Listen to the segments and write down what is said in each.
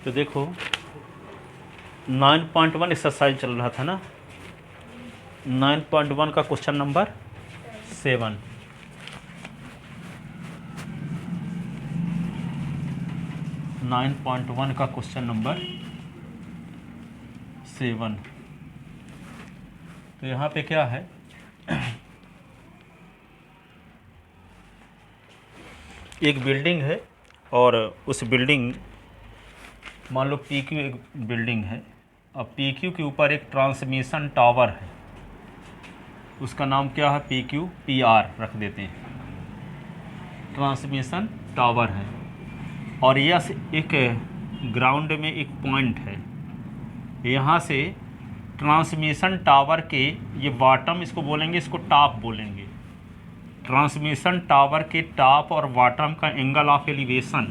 तो देखो 9.1 एक्सरसाइज चल रहा था ना, 9.1 का question number 7। Nine point one का क्वेश्चन नंबर 7। तो यहाँ पे क्या है, एक बिल्डिंग है और उस बिल्डिंग, मान लो PQ एक बिल्डिंग है, अब PQ के ऊपर एक ट्रांसमिशन टावर है, उसका नाम क्या है, PR रख देते हैं, ट्रांसमिशन टावर है। और यह एक ग्राउंड में एक पॉइंट है, यहाँ से ट्रांसमिशन टावर के ये बॉटम, इसको बोलेंगे, इसको टॉप बोलेंगे। ट्रांसमिशन टावर के टॉप और बॉटम का एंगल ऑफ एलिवेशन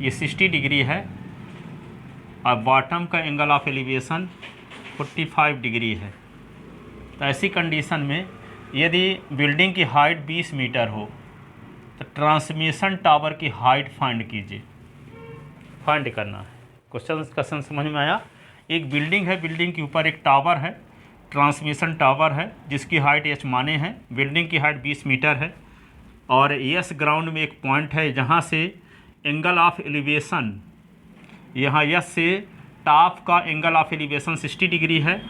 ये 60 डिग्री है और बॉटम का एंगल ऑफ एलिवेशन 45 डिग्री है। तो ऐसी कंडीशन में यदि बिल्डिंग की हाइट 20 मीटर हो तो ट्रांसमिशन टावर की हाइट फाइंड कीजिए, फाइंड करना है। क्वेश्चन समझ में आया। एक बिल्डिंग है, बिल्डिंग के ऊपर एक टावर है, ट्रांसमिशन टावर है, जिसकी हाइट h माने है, बिल्डिंग की हाइट 20 मीटर है और यस ग्राउंड में एक पॉइंट है जहाँ से एंगल ऑफ एलिवेशन, यहाँ यस से टॉप का एंगल ऑफ एलिवेशन 60 डिग्री है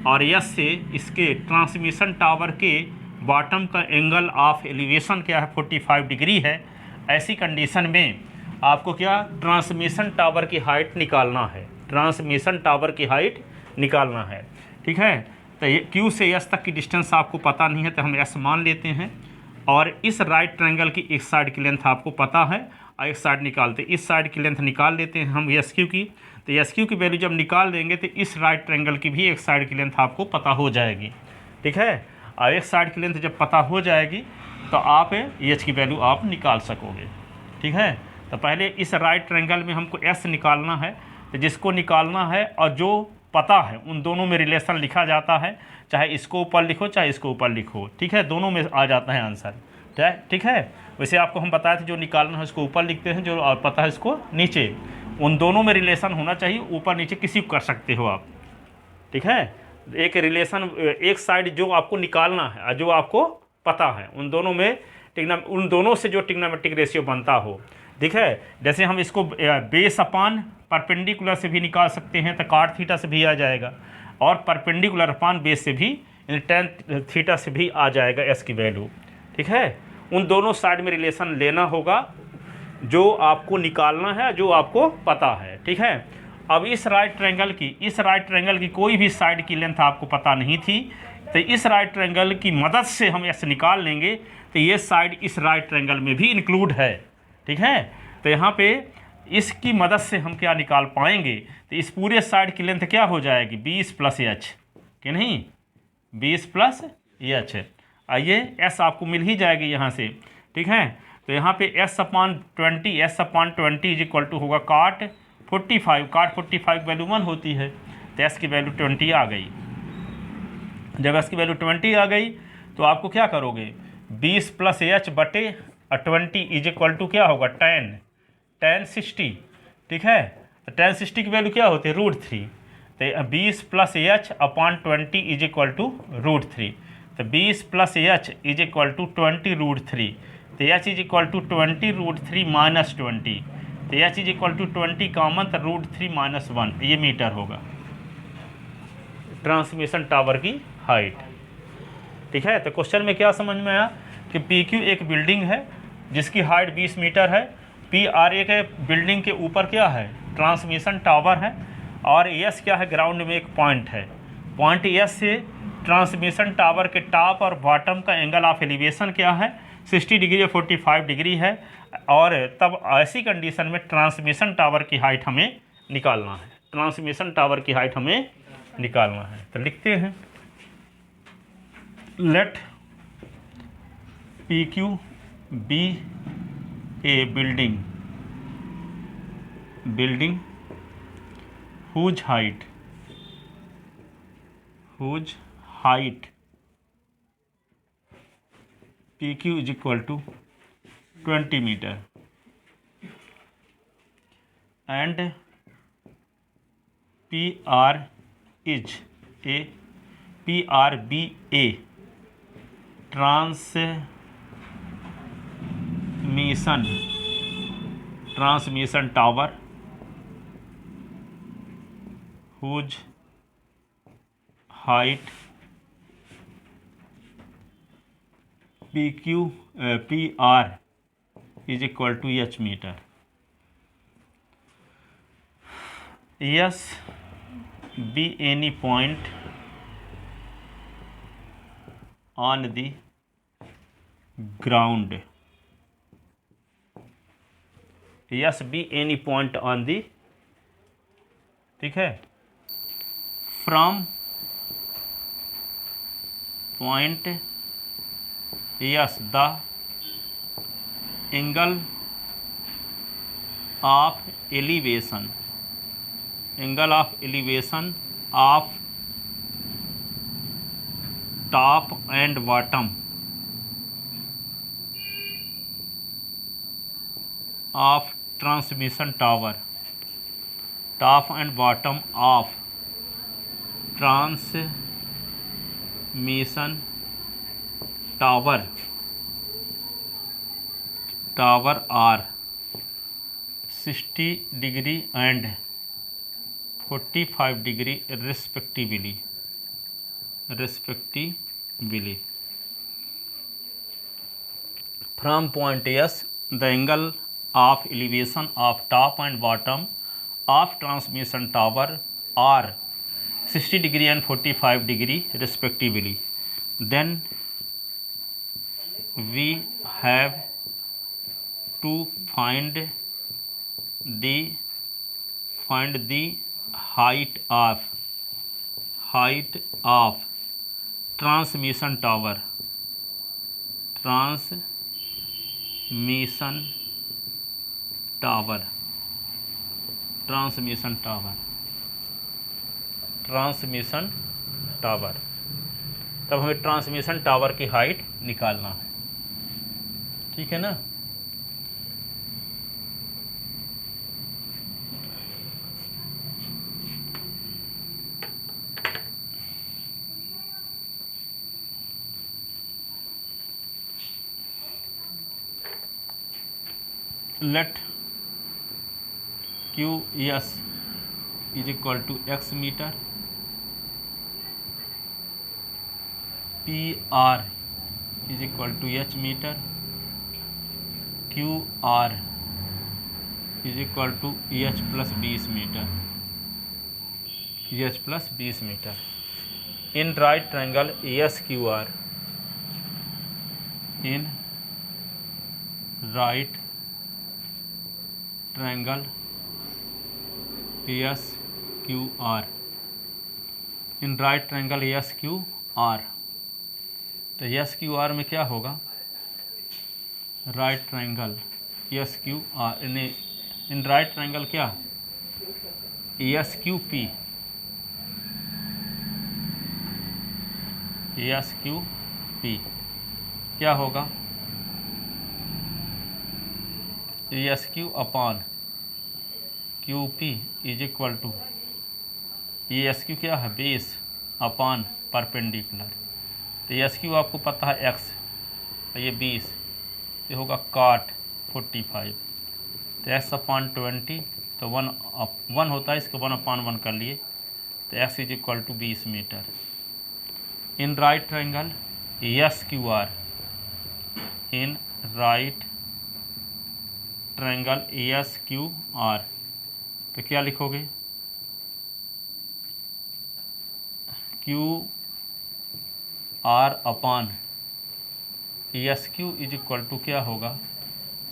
और यस से इसके ट्रांसमिशन टावर के बॉटम का एंगल ऑफ एलिवेशन क्या है, 45 डिग्री है। ऐसी कंडीशन में आपको क्या, ट्रांसमिशन टावर की हाइट निकालना है, ट्रांसमिशन टावर की हाइट निकालना है। ठीक है, तो ये Q से S तक की डिस्टेंस आपको पता नहीं है तो हम S मान लेते हैं और इस राइट ट्रायंगल की एक साइड की लेंथ आपको पता है और एक साइड निकालते, इस साइड की लेंथ निकाल लेते हैं हम SQ की। तो SQ की वैल्यू जब निकाल देंगे तो इस राइट ट्रायंगल की भी एक साइड की लेंथ आपको पता हो जाएगी। ठीक है, और एक साइड की लेंथ जब पता हो जाएगी तो आप H की वैल्यू आप निकाल सकोगे। ठीक है, तो पहले इस राइट ट्रायंगल में हमको S निकालना है, तो जिसको निकालना है और जो पता है उन दोनों में रिलेशन लिखा जाता है, चाहे इसको ऊपर लिखो चाहे इसको ऊपर लिखो। ठीक है, दोनों में आ जाता है आंसर। ठीक है, वैसे आपको हम बताए थे जो निकालना है उसको ऊपर लिखते हैं, जो और पता है इसको नीचे। उन दोनों में रिलेशन होना चाहिए, ऊपर नीचे किसी को कर सकते हो आप। ठीक है, एक रिलेशन, एक साइड जो आपको निकालना है और जो आपको पता है उन दोनों में उन दोनों से जो ट्रिग्नोमेट्रिक रेशियो बनता हो। ठीक है, जैसे हम इसको बेस अपान परपेंडिकुलर से भी निकाल सकते हैं तो cot थीटा से भी आ जाएगा और परपेंडिकुलर अपान बेस से भी tan थीटा से भी आ जाएगा S की वैल्यू। ठीक है, उन दोनों साइड में रिलेशन लेना होगा जो आपको निकालना है, जो आपको पता है। ठीक है, अब इस राइट ट्रायंगल की कोई भी साइड की लेंथ आपको पता नहीं थी, तो इस राइट ट्रायंगल की मदद से हम S निकाल लेंगे तो ये साइड इस राइट ट्रायंगल में भी इंक्लूड है। ठीक है, तो यहाँ पे इसकी मदद से हम क्या निकाल पाएंगे, तो इस पूरे साइड की लेंथ क्या हो जाएगी, 20 + h, कि नहीं, 20 + h। आइए S आपको मिल ही जाएगी यहाँ से। ठीक है, तो यहाँ पे S/20 = होगा cot 45, cot 45 वैल्यू 1 होती है, तो S की वैल्यू 20 आ गई। जब S की वैल्यू 20 आ गई तो आपको क्या करोगे, 20 + h बटे 20 = क्या होगा, tan 60। ठीक है, तो tan 60 की वैल्यू क्या होती है, √3। तो 20 + h/20 = √3, तो 20 + h = 20 √3, तो h = 20 √3 - 20, तो h = 20 कॉमन, तो √3 - 1 ये मीटर होगा ट्रांसमिशन टावर की हाइट। ठीक है, तो क्वेश्चन में क्या समझ में आया कि PQ एक बिल्डिंग है जिसकी हाइट 20 मीटर है, PR एक बिल्डिंग के ऊपर क्या है, ट्रांसमिशन टावर है और S क्या है, ग्राउंड में एक पॉइंट है। पॉइंट S से ट्रांसमिशन टावर के टॉप और बॉटम का एंगल ऑफ एलिवेशन क्या है, 60 डिग्री या 45 डिग्री है। और तब ऐसी कंडीशन में ट्रांसमिशन टावर की हाइट हमें निकालना है, ट्रांसमिशन टावर की हाइट हमें निकालना है। तो लिखते हैं, late PQ be a building whose height PQ = 20 meter and P R is a PRBA transmission tower whose height PR is equal to h meter. Yes, be any point on the ground. Yes, be any point on the, ठीक है, from point, yes, the angle of elevation of top and bottom of transmission tower, top and bottom of transmission tower are 60 degree and 45 degree respectively. From point S, the angle of elevation of top and bottom of transmission tower are 60 degree and 45 degree respectively. Then we have to find the height of transmission tower तब हमें transmission tower की height निकालना है, ठीक है ना। Let QS is equal to x meter, PR is equal to h meter, QR is equal to EH plus 20 meter. In right triangle ASQR, in right triangle ASQR, in right triangle ASQR, तो ASQR में क्या होगा, right triangle ASQR in right triangle क्या ASQP क्या होगा, ASQ upon QP is equal to ASQ क्या है, base upon perpendicular. तो ASQ आपको पता है x, ये 20, ये होगा cot 45, तो x अपॉन 20, तो 1 होता है, इसको 1/1 कर लिए, तो x is equal to 20 metre. In right triangle ASQR, in right triangle ASQR, तो क्या लिखोगे, QR upon ASQ is equal to क्या होगा,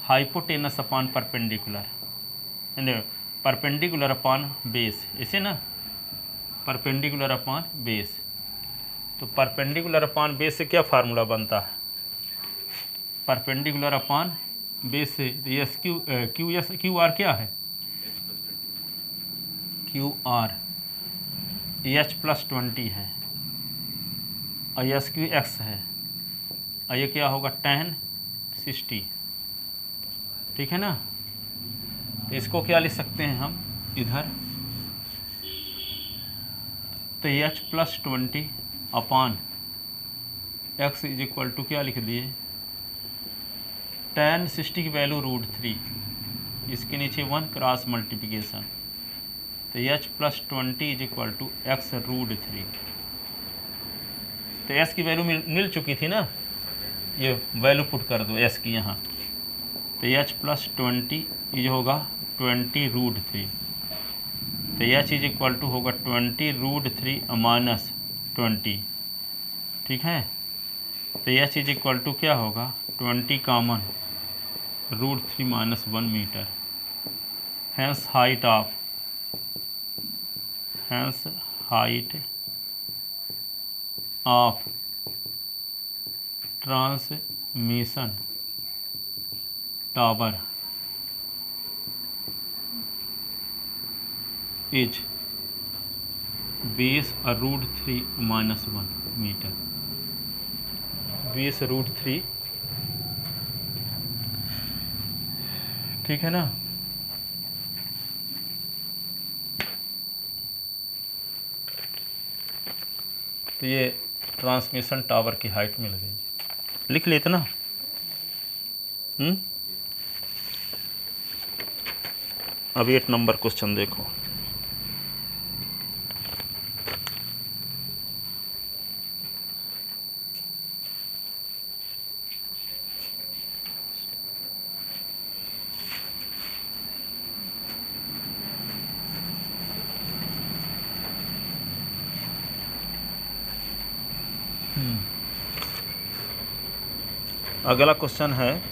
hypotenuse upon perpendicular, perpendicular upon base, इसे ना परपेंडिकुलर अपॉन बेस। तो परपेंडिकुलर अपॉन बेस से क्या फार्मूला बनता है, परपेंडिकुलर अपॉन बेस से QR क्या है, QR EH plus 20 है और ASQ x है, और ये क्या होगा tan 60, ठीक है ना। तो इसको क्या लिख सकते हैं हम, इधर तो H plus 20 upon X is equal to क्या लिख दिए, tan 60 की वैल्यू √3, इसके नीचे 1 क्रॉस मल्टीप्लिकेशन, तो H plus 20 is equal to X √3। तो एस की वैल्यू मिल चुकी थी ना, ये वैल्यू पुट कर दो एस की यहाँ, तो एच प्लस 20 इज होगा 20√3, तो एच इज इक्वल टू होगा 20√3 माइनस 20, ठीक है। तो एच इज इक्वल टू क्या होगा 20 common √3 minus 1 metre, hence height of transmission tower is 20√3 minus 1 metre, 20√3, ठीक है ना। तो ये ट्रांसमिशन टावर की हाइट मिल गई, लिख लेते ना। अब 8 नंबर क्वेश्चन देखो, अगला क्वेश्चन है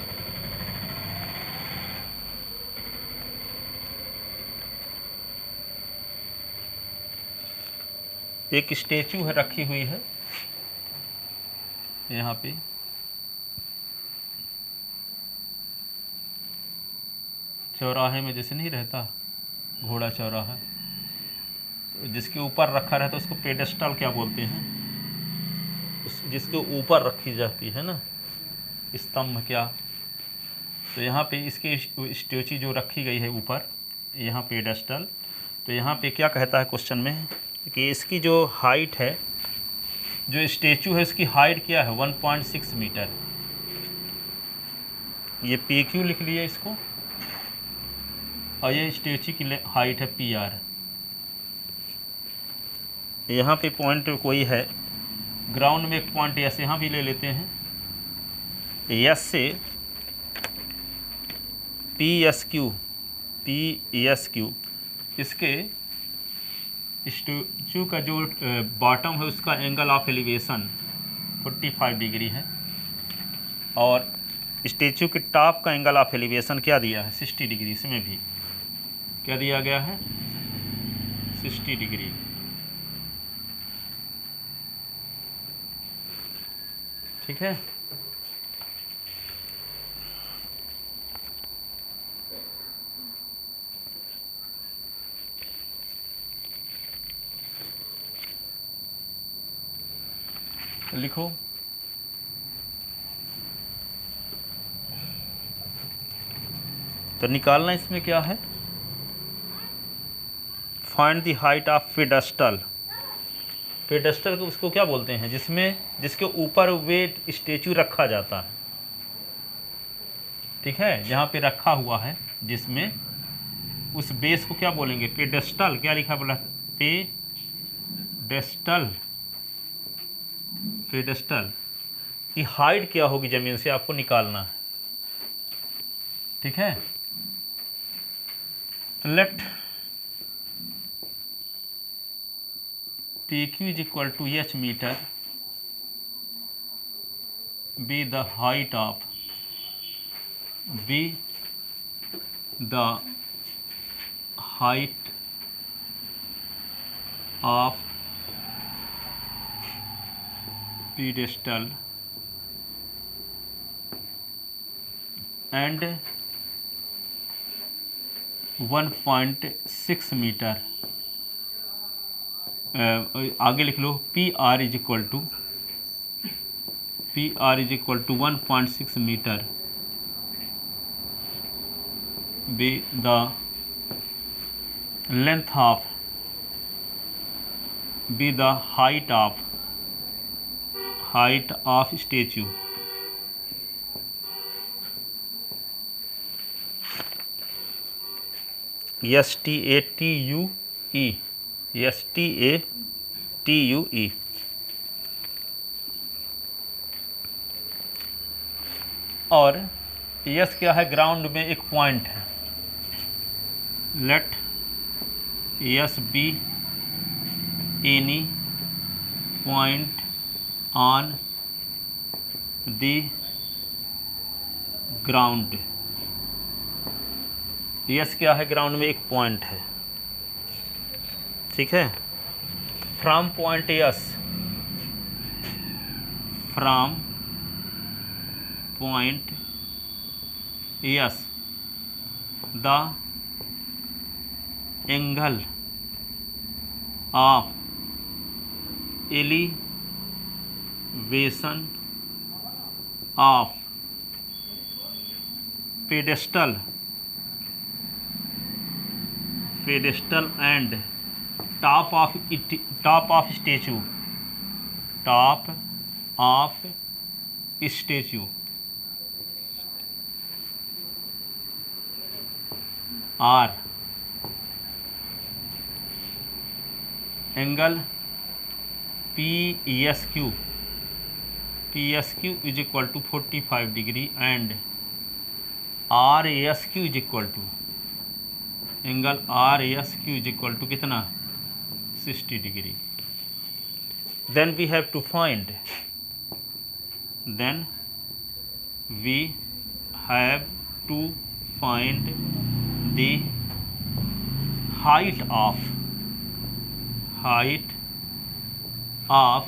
एक स्टेचू है रखी हुई है यहाँ पे, चौराहे में जैसे नहीं रहता घोड़ा चौराहा, तो जिसके ऊपर रखा रहता है उसको पेडेस्टल क्या बोलते हैं, जिसके ऊपर रखी जाती है ना स्तंभ क्या। तो यहाँ पे इसके स्टेचू जो रखी गई है ऊपर, यहाँ पेडेस्टल, तो यहाँ पे क्या कहता है क्वेश्चन में कि इसकी जो हाइट है, जो स्टेचू है उसकी हाइट क्या है 1.6 मीटर, ये पी क्यू लिख लिया इसको, और ये स्टेचू की हाइट है PR। यहाँ पे पॉइंट कोई है, ग्राउंड में एक पॉइंट एस यहाँ भी ले लेते हैं, एस से PSQ इसके स्टेचू का जो बॉटम है उसका एंगल ऑफ एलिवेशन 45 डिग्री है, और स्टेचू के टॉप का एंगल ऑफ एलिवेशन क्या दिया है 60 डिग्री, इसमें भी क्या दिया गया है 60 डिग्री। ठीक है, लिखो तो निकालना इसमें क्या है, find the height of pedestal. Pedestal को उसको क्या बोलते हैं जिसके ऊपर वेट स्टेचू रखा जाता है, ठीक है, जहाँ पे रखा हुआ है जिसमें उस बेस को क्या बोलेंगे पेडेस्टल, क्या लिखा बोला पेडेस्टल की हाइट क्या होगी जमीन से आपको निकालना है, ठीक है। Let PQ is equal to H meter be the height of pedestal and 1.6 metre, आगे लिख लो PR is equal to 1.6 metre be the length of be the height of statue. STATUE, STATUE। और यस क्या है, ground में एक point है। Let S be any point on the ground. S क्या है, ग्राउंड में एक पॉइंट है, ठीक है। From point S, from point S the angle of elevation of pedestal and top of statue, top of statue are angle PSQ is equal to 45 degree and RASQ is equal to angle RASQ is equal to कितना, 60 degree. Then we have to find, the height of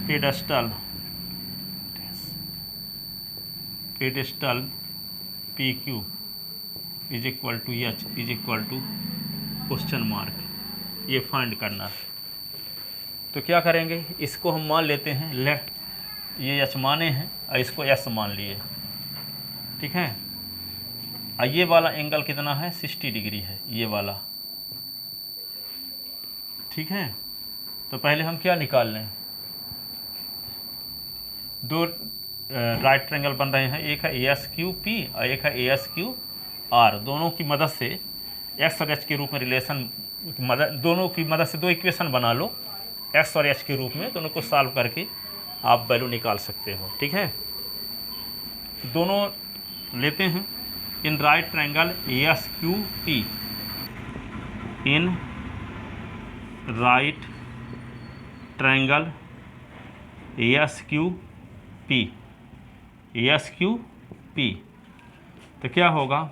pedestal PQ is equal to H is equal to question mark, ये find करना। तो क्या करेंगे, इसको हम मान लेते हैं लेट, ये H माने हैं और इसको S मान लिए, ठीक है। और ये वाला एंगल कितना है, 60 डिग्री है ये वाला, ठीक है। तो पहले हम क्या निकाल लें, दो राइट ट्रायंगल बन रहे हैं, एक है ASQP और एक है ASQR। दोनों की मदद से एक्स और एच के रूप में रिलेशन, दोनों की मदद से दो इक्वेशन बना लो एक्स और एच के रूप में, दोनों को सॉल्व करके आप वैल्यू निकाल सकते हो, ठीक है। दोनों लेते हैं, in right triangle ASQP, in right triangle ASQP तो क्या होगा,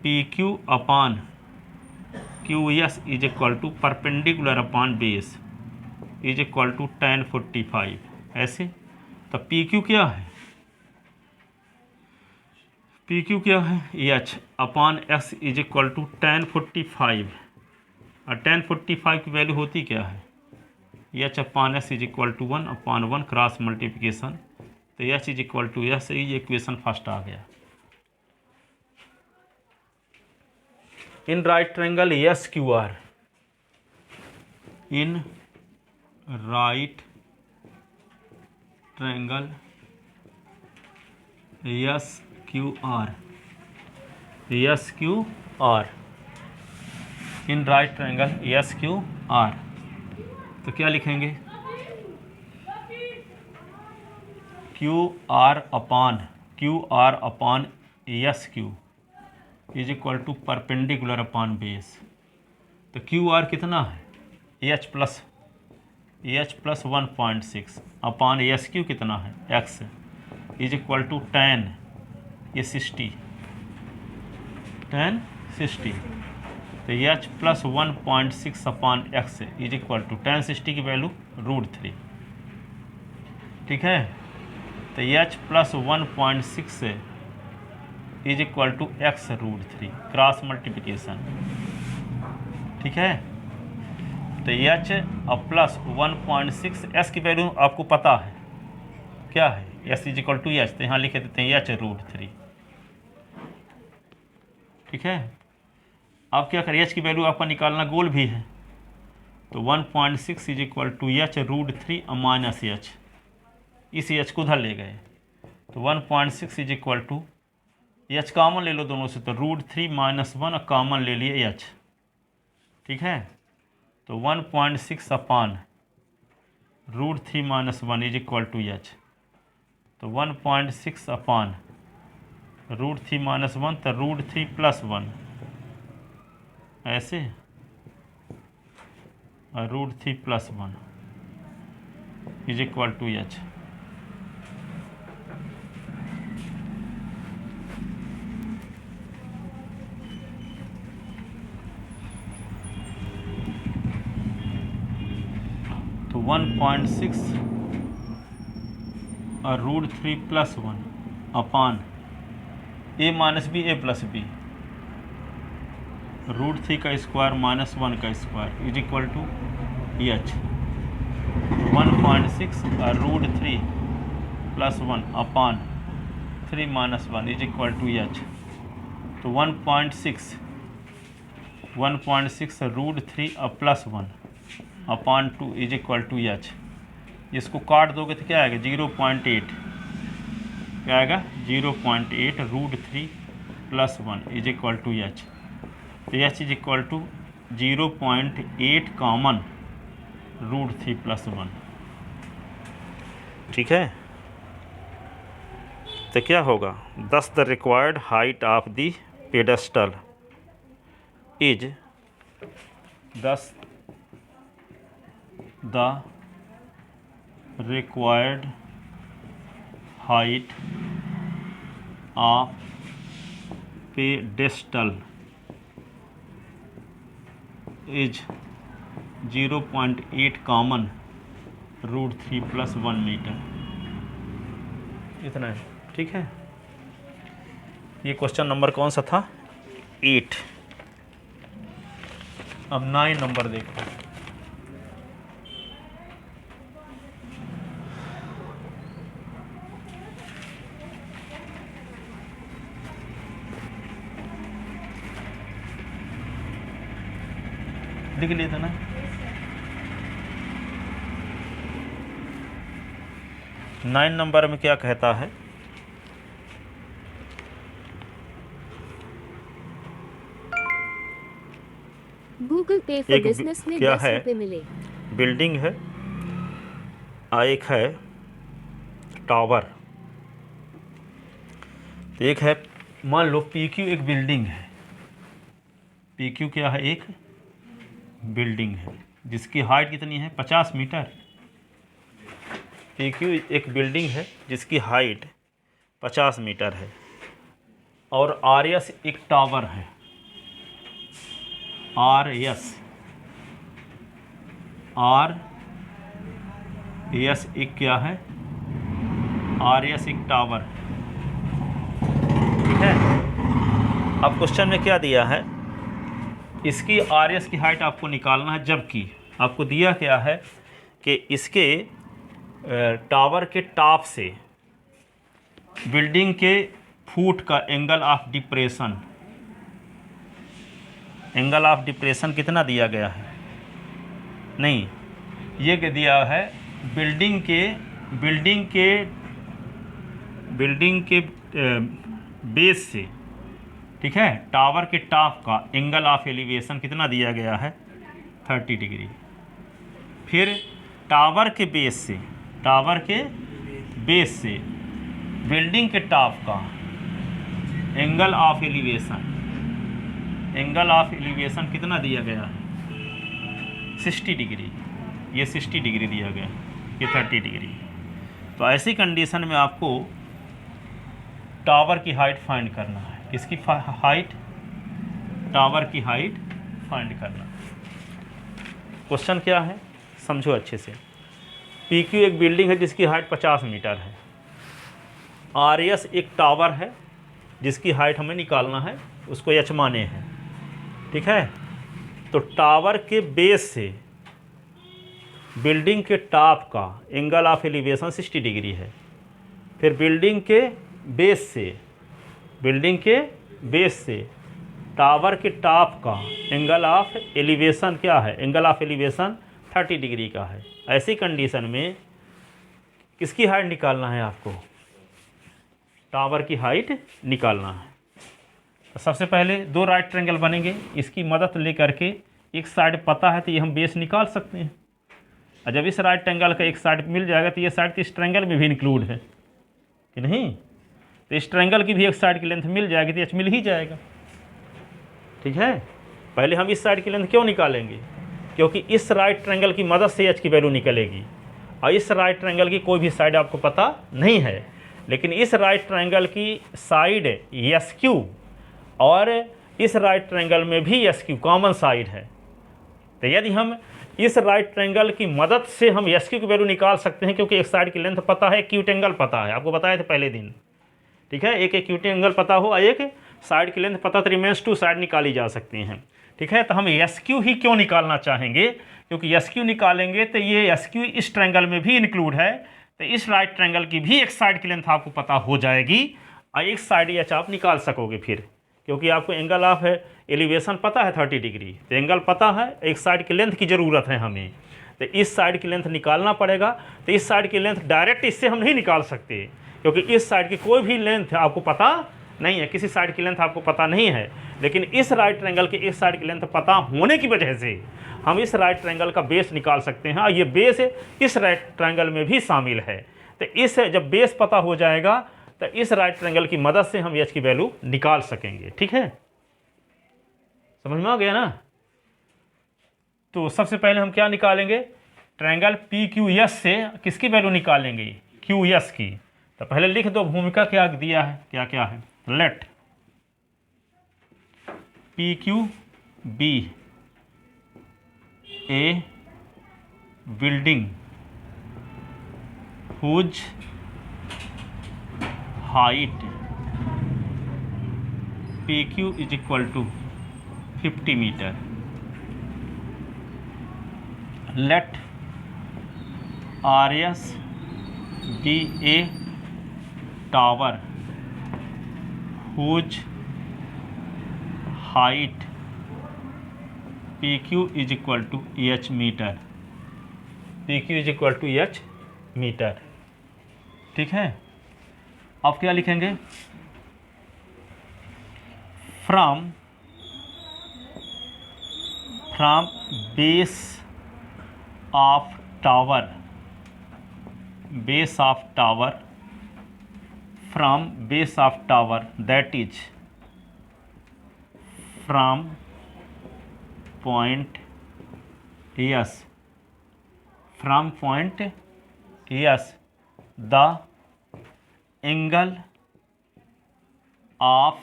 PQ upon QS is equal to perpendicular upon base is equal to tan 45। ऐसे तो PQ क्या है, PQ क्या है, H upon X is equal to tan 45। और tan 45 की वैल्यू होती क्या है, H upon S is equal to 1/1 cross multiplication, तो H is equal to S, ये इक्वेशन फर्स्ट आ गया। In right triangle ASQR, in right triangle ASQR, in right triangle ASQR तो क्या लिखेंगे, QR upon ASQ is equal to perpendicular upon base. तो QR कितना है, H प्लस 1.6 अपॉन ASQ कितना है, X is equal to tan 60 तो H plus 1.6 upon X is equal to tan 60 की वैल्यू √3, ठीक है। तो H plus 1.6 is equal to X √3 cross multiplication, ठीक है। तो H और प्लस 1.6 S की वैल्यू आपको पता है क्या है, S is equal to H, तो यहाँ लिख देते हैं H √3, ठीक है। अब क्या करें, H की वैल्यू आपका निकालना गोल भी है, तो 1.6 is equal to H root 3 minus H, इस एच को उधर ले गए तो 1.6 is equal to H common ले लो दोनों से, तो रूट 3 माइनस 1 कॉमन ले लिए एच, ठीक है। तो 1.6 upon root 3 minus 1 is equal to H, तो 1.6 अपान रूट 3 माइनस 1 तो रूट 3 प्लस 1 ऐसे, और root 3 plus 1 is equal to H. तो 1.6 और root 3 plus 1 upon A minus B A plus B, root 3 का स्क्वायर माइनस 1 का square is equal to H. 1.6 और root 3 plus 1 upon 3 minus 1 is equal to H. तो 1.6 root 3 और plus 1 upon 2 is equal to H. इसको काट दोगे तो क्या आएगा 0.8, क्या आएगा 0.8 root 3 plus 1 is equal to H. तो H is equal to 0.8 common root 3 plus 1, ठीक है। तो क्या होगा, this the required height of the pedestal is, this the required height of pedestal is 0.8 common root 3 plus 1 metre, इतना है, ठीक है। ये क्वेश्चन नंबर कौन सा था, 8। अब 9 नंबर देखो। लिख लिए थे ना, नाइन नंबर में क्या कहता है, गूगल पे फॉर बिजनेस में क्या 10 है, रुपए मिले। बिल्डिंग है, एक है टावर, तो एक है, मान लो PQ एक बिल्डिंग है, PQ क्या है, एक बिल्डिंग है जिसकी हाइट कितनी है 50 मीटर। PQ एक बिल्डिंग है जिसकी हाइट 50 मीटर है, और RS एक टावर है, RS एक क्या है, RS एक टावर, ठीक है। अब क्वेश्चन में क्या दिया है, इसकी RS की हाइट आपको निकालना है, जबकि आपको दिया क्या है कि इसके टावर के टॉप से बिल्डिंग के फुट का एंगल ऑफ डिप्रेशन कितना दिया गया है, नहीं, ये दिया है बिल्डिंग के बेस से, ठीक है, टावर के टॉप का एंगल ऑफ एलिवेशन कितना दिया गया है 30 डिग्री। फिर टावर के बेस से बिल्डिंग के टॉप का एंगल ऑफ एलिवेशन कितना दिया गया है 60 डिग्री, ये 60 डिग्री दिया गया, ये 30 डिग्री। तो ऐसी कंडीशन में आपको टावर की हाइट फाइंड करना है, किसकी हाइट, टावर की हाइट फाइंड करना। क्वेश्चन क्या है समझो अच्छे से। PQ एक बिल्डिंग है जिसकी हाइट 50 मीटर है, RS एक टावर है जिसकी हाइट हमें निकालना है, उसको H माने हैं, ठीक है। तो टावर के बेस से बिल्डिंग के टॉप का एंगल ऑफ एलिवेशन 60 डिग्री है। फिर बिल्डिंग के बेस से टावर के टॉप का एंगल ऑफ एलिवेशन क्या है, एंगल ऑफ एलिवेशन 30 डिग्री का है। ऐसी कंडीशन में किसकी हाइट निकालना है आपको? टावर की हाइट निकालना है। तो सबसे पहले दो राइट ट्रायंगल बनेंगे, इसकी मदद लेकर के एक साइड पता है तो ये हम बेस निकाल सकते हैं। और जब इस राइट ट्रायंगल का एक साइड मिल जाएगा तो ये साइड इस ट्रायंगल में भी इंक्लूड है कि नहीं? तो इस ट्रायंगल की भी एक साइड की लेंथ मिल जाएगी तो एच मिल ही जाएगा। ठीक है, पहले हम इस साइड की लेंथ क्यों निकालेंगे? क्योंकि इस राइट ट्रायंगल की मदद से एच की वैल्यू निकलेगी और इस राइट ट्रायंगल की कोई भी साइड आपको पता नहीं है, लेकिन इस राइट ट्रायंगल की साइड एस क्यू और इस राइट ट्रायंगल में भी एस क्यू कॉमन साइड है। तो यदि हम इस राइट ट्रायंगल की मदद से हम एस क्यू की वैल्यू निकाल सकते हैं, क्योंकि एक साइड की लेंथ पता है, एक्यूट एंगल पता है, आपको बताया था पहले दिन। ठीक है, एक एक्यूट एंगल पता हो और एक साइड की लेंथ पता, तो रिमेंस टू साइड निकाली जा सकती हैं। ठीक है, तो हम एस क्यू ही क्यों निकालना चाहेंगे? क्योंकि एस क्यू निकालेंगे तो ये एस क्यू इस ट्रायंगल में भी इंक्लूड है, तो इस राइट ट्रायंगल की भी एक साइड की लेंथ आपको पता हो जाएगी और एक साइड एच आप निकाल सकोगे फिर, क्योंकि आपको एंगल ऑफ एलिवेशन पता है 30 डिग्री, तो एंगल पता है, एक साइड की लेंथ की ज़रूरत है हमें, तो इस साइड की लेंथ निकालना पड़ेगा। तो इस साइड की लेंथ डायरेक्ट इससे हम नहीं निकाल सकते, क्योंकि इस साइड की कोई भी लेंथ आपको पता नहीं है, किसी साइड की लेंथ आपको पता नहीं है, लेकिन इस राइट ट्रायंगल की इस साइड की लेंथ पता होने की वजह से हम इस राइट ट्रायंगल का बेस निकाल सकते हैं और ये बेस इस राइट ट्रायंगल में भी शामिल है। तो इस जब बेस पता हो जाएगा तो इस राइट ट्रायंगल की मदद से हम एच की वैल्यू निकाल सकेंगे। ठीक है, समझ में आ गया ना? तो सबसे पहले हम क्या निकालेंगे? ट्रायंगल पी क्यू एस से किसकी वैल्यू निकालेंगे? क्यू एस की। तो पहले लिख दो भूमिका क्या दिया है, क्या क्या है। Let P Q be a building whose height P Q is equal to 50 metre. Let R S be a tower whose height P Q is equal to H metre. P Q is equal to H metre. ठीक है, अब क्या लिखेंगे? From base of tower, base of tower, from base of tower, that is from point S, from point S, the angle of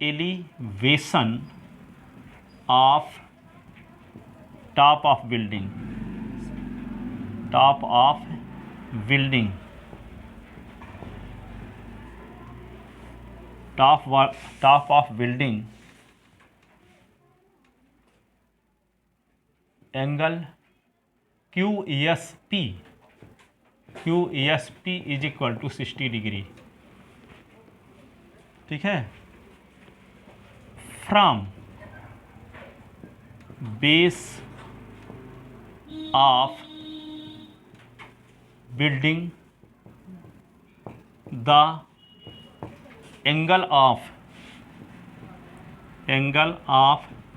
elevation of top of building, top of building, top of building, angle Q S P is equal to 60 degree. ठीक है, from base of building the angle of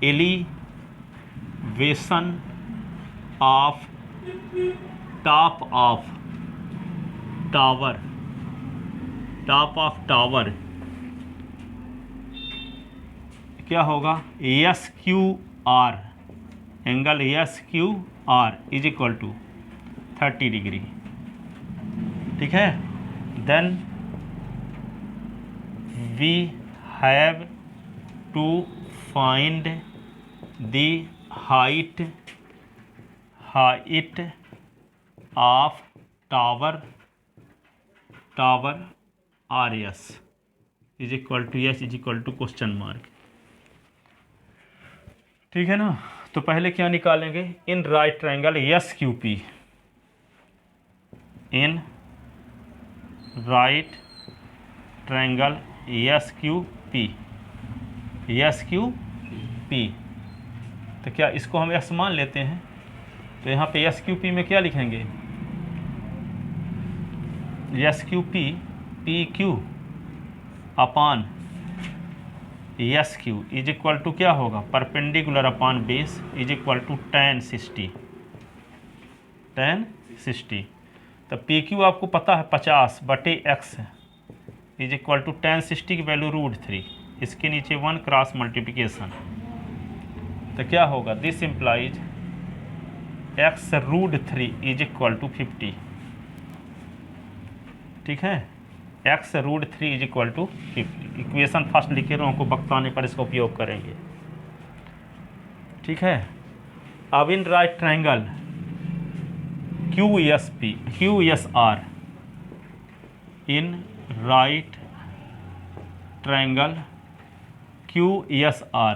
elevation of top of tower क्या होगा? S Q R, angle S Q R is equal to 30 degree. ठीक है, then we have to find the height of tower RS is equal to S is equal to question mark। ठीक है ना? तो पहले क्या निकालेंगे? इन right triangle S Q P, इन right triangle S Q P. तो क्या इसको हम एस मान लेते हैं? तो यहाँ पे एस क्यू पी में क्या लिखेंगे, S Q P P Q upon S Q is equal to क्या होगा, perpendicular upon base is equal to tan 60। तो पी क्यू आपको पता है 50/x is equal to tan 60 की वैल्यू √3, इसके नीचे 1 क्रॉस मल्टीप्लिकेशन। तो क्या होगा, this implies x √3 is equal to 50। ठीक है, x √3 is equal to 50। Equation first लिखे रहा हूँ, आपको वक्त आने पर इसका उपयोग करेंगे। ठीक है, अब in right triangle QSR, in right triangle QSR,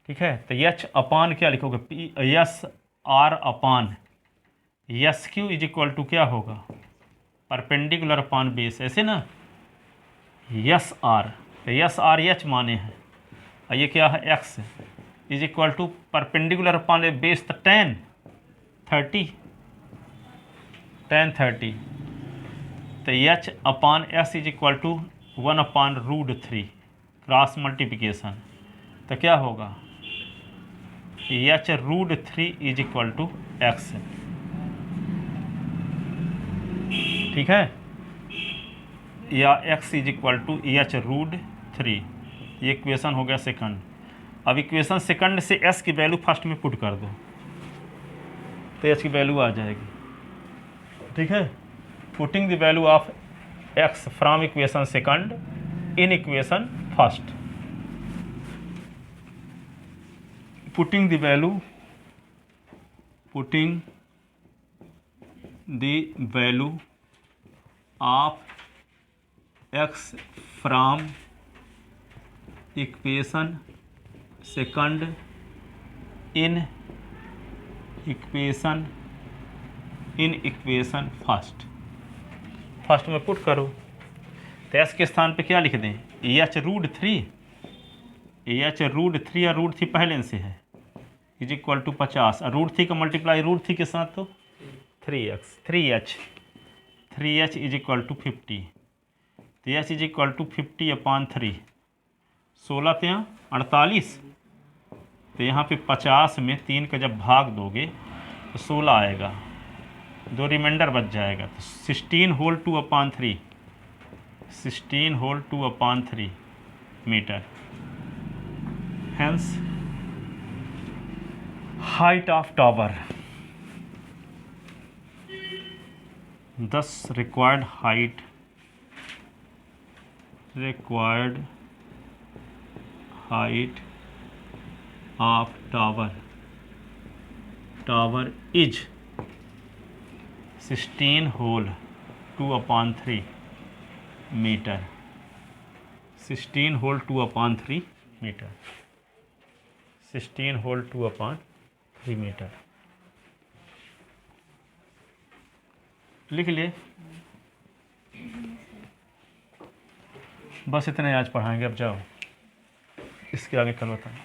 ठीक है। तो H अपान क्या लिखोगे, SR upon SQ is equal to क्या होगा, परपेंडिकुलर अपान बेस, ऐसे ना, SR, तो SR H माने हैं, और ये क्या है X is equal to perpendicular upon base, तो tan 30। तो H upon S is equal to 1/√3 cross multiplication. तो क्या होगा, H √3 is equal to X। ठीक है, या x is equal to H √3, ये इक्वेशन हो गया सेकंड। अब इक्वेशन सेकंड से s की वैल्यू फर्स्ट में पुट कर दो, तो h की वैल्यू आ जाएगी। ठीक है, putting the value of x from equation second in equation first, putting the value of x from equation second in equation first में पुट करो। तो s के स्थान पे क्या लिख दें, H √3, या √3 पहले से है, इज इक्वल टू 50, और √3 का मल्टीप्लाई √3 के साथ तो 3h इज इक्वल टू 50। तो h इज इक्वल टू 50/3, 16 × 48। तो यहाँ पे 50 में 3 का जब भाग दोगे तो 16 आएगा, 2 रिमाइंडर बच जाएगा। तो 16 whole 2/3, 16 whole 2/3 metre. Hence height of tower, thus required height of tower is 16 whole 2/3 meter, 16 whole 2/3 meter, 16 whole 2/3 meter। लिख लिए, बस इतने आज पढ़ाएंगे, अब जाओ, इसके आगे कल बताएं।